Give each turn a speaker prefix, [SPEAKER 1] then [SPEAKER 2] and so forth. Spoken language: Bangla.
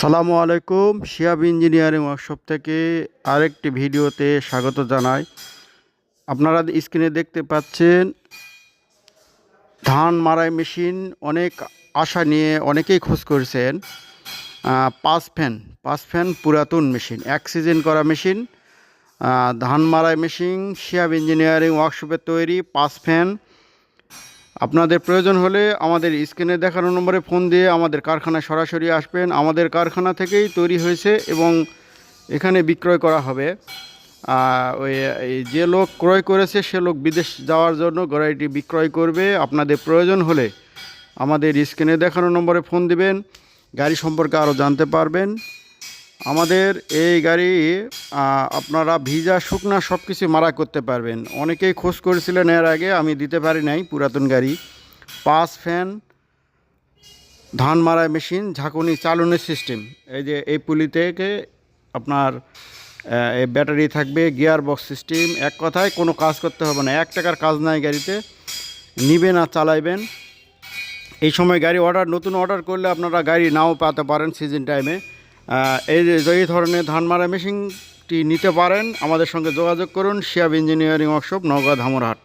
[SPEAKER 1] আসসালামু আলাইকুম। শিহাব ইঞ্জিনিয়ারিং ওয়ার্কশপ থেকে আরেকটি ভিডিওতে স্বাগত জানাই। আপনারা স্ক্রিনে দেখতে পাচ্ছেন ধান মাড়াই মেশিন। অনেক আশা নিয়ে অনেকেই খোঁজ করছেন। পাঁচ ফ্যান পুরাতন মেশিন, এক সিজন করা মেশিন, ধান মাড়াই মেশিন শিহাব ইঞ্জিনিয়ারিং ওয়ার্কশপের তৈরি 5 ফ্যান। আপনাদের প্রয়োজন হলে আমাদের স্ক্রিনে দেখানো নম্বরে ফোন দিয়ে আমাদের কারখানায় সরাসরি আসবেন। আমাদের কারখানা থেকেই তৈরি হয়েছে এবং এখানে বিক্রয় করা হবে। যে লোক ক্রয় করেছে সে লোক বিদেশ যাওয়ার জন্য গাড়িটি বিক্রয় করবে। আপনাদের প্রয়োজন হলে আমাদের স্ক্রিনে দেখানো নম্বরে ফোন দিবেন, গাড়ি সম্পর্কে আরও জানতে পারবেন। আমাদের এই গাড়ি আপনারা ভিজা শুকনা সব কিছু মারা করতে পারবেন। অনেকেই খোঁজ করেছিলেন এর আগে, আমি দিতে পারি নাই। পুরাতন গাড়ি 5 ফ্যান ধান মারাই মেশিন, ঝাঁকুনি চালনের সিস্টেম। এই যে এই পুলি থেকে আপনার এই ব্যাটারি থাকবে, গিয়ার বক্স সিস্টেম। এক কথায় কোনো কাজ করতে হবে না, 1 টাকার কাজ নাই গাড়িতে। নিবেন আর চালাইবেন। এই সময় গাড়ি নতুন অর্ডার করলে আপনারা গাড়ি নাও পেতে পারেন সিজন টাইমে। এই ধরনের ধান মারা মেশিনটি নিতে পারেন। আমাদের সঙ্গে যোগাযোগ করুন। Shihab engineering workshop, Naogaon ধামরাহাট।